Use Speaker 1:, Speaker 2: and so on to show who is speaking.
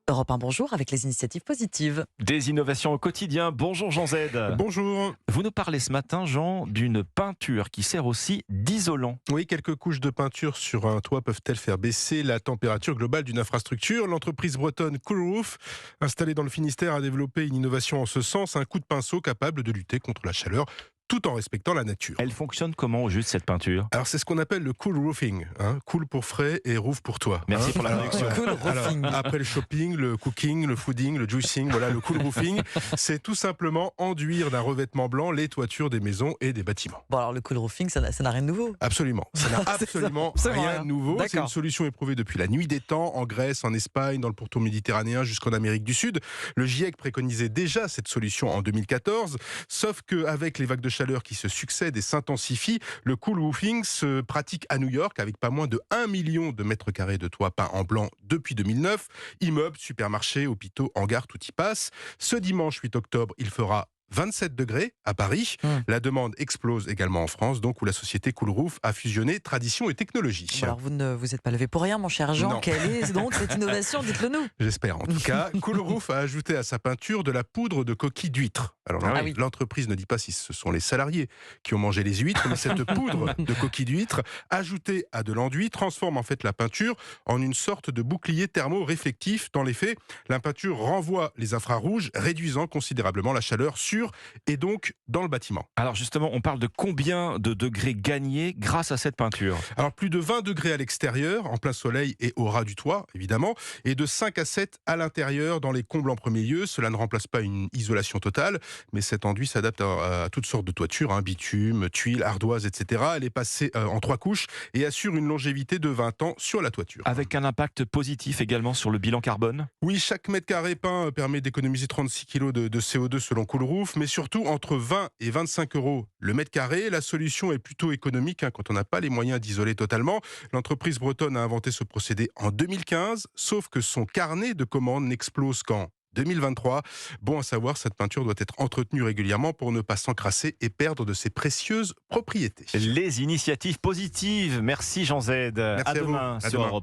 Speaker 1: Europe 1, bonjour, avec les initiatives positives.
Speaker 2: Des innovations au quotidien. Bonjour Jean Z.
Speaker 3: Bonjour.
Speaker 2: Vous nous parlez ce matin, Jean, d'une peinture qui sert aussi d'isolant.
Speaker 3: Oui, quelques couches de peinture sur un toit peuvent-elles faire baisser la température globale d'une infrastructure? L'entreprise bretonne Cool Roof, installée dans le Finistère, a développé une innovation en ce sens, un coup de pinceau capable de lutter contre la chaleur tout en respectant la nature.
Speaker 2: Elle fonctionne comment au juste cette peinture?
Speaker 3: Alors c'est ce qu'on appelle le cool roofing, cool pour frais et roof pour toi.
Speaker 2: Merci pour la traduction.
Speaker 1: Cool roofing.
Speaker 3: Alors, après le shopping, le cooking, le fooding, le juicing, voilà le cool roofing, c'est tout simplement enduire d'un revêtement blanc les toitures des maisons et des bâtiments.
Speaker 1: Bon, alors le cool roofing, ça n'a rien de nouveau.
Speaker 3: Absolument, ça n'a absolument rien de nouveau. C'est
Speaker 1: D'accord.
Speaker 3: une solution éprouvée depuis la nuit des temps, en Grèce, en Espagne, dans le pourtour méditerranéen jusqu'en Amérique du Sud. Le GIEC préconisait déjà cette solution en 2014, sauf qu'avec les vagues de chaleur qui se succèdent et s'intensifient, le cool roofing se pratique à New York avec pas moins de 1 million de mètres carrés de toit peint en blanc depuis 2009. Immeubles, supermarchés, hôpitaux, hangars, tout y passe. Ce dimanche 8 octobre, il fera 27 degrés à Paris. La demande explose également en France, donc où la société Cool Roof a fusionné tradition et technologie.
Speaker 1: Bon, alors vous ne vous êtes pas levé pour rien, mon cher Jean.
Speaker 3: Non.
Speaker 1: Quelle est donc cette innovation? Dites-le nous.
Speaker 3: J'espère en tout cas. Cool Roof a ajouté à sa peinture de la poudre de coquilles d'huîtres. Alors
Speaker 2: Ah oui.
Speaker 3: l'entreprise ne dit pas si ce sont les salariés qui ont mangé les huîtres, mais cette poudre de coquilles d'huîtres ajoutée à de l'enduit transforme en fait la peinture en une sorte de bouclier thermo-réflectif. Dans les faits, la peinture renvoie les infrarouges, réduisant considérablement la chaleur sur et donc dans le bâtiment.
Speaker 2: Alors justement, on parle de combien de degrés gagnés grâce à cette peinture?
Speaker 3: Alors plus de 20 degrés à l'extérieur, en plein soleil et au ras du toit, évidemment, et de 5 à 7 à l'intérieur, dans les combles en premier lieu. Cela ne remplace pas une isolation totale, mais cet enduit s'adapte à toutes sortes de toitures, bitume, tuiles, ardoises, etc. Elle est passée en 3 couches et assure une longévité de 20 ans sur la toiture.
Speaker 2: Avec un impact positif également sur le bilan carbone?
Speaker 3: Oui, chaque mètre carré peint permet d'économiser 36 kg de CO2 selon Cool Roof, mais surtout entre 20 et 25 euros le mètre carré. La solution est plutôt économique quand on n'a pas les moyens d'isoler totalement. L'entreprise bretonne a inventé ce procédé en 2015, sauf que son carnet de commandes n'explose qu'en 2023. Bon à savoir, cette peinture doit être entretenue régulièrement pour ne pas s'encrasser et perdre de ses précieuses propriétés.
Speaker 2: Les initiatives positives. Merci Jean Z.
Speaker 3: Merci à vous.
Speaker 2: Demain
Speaker 3: À
Speaker 2: sur
Speaker 3: demain.
Speaker 2: Europe.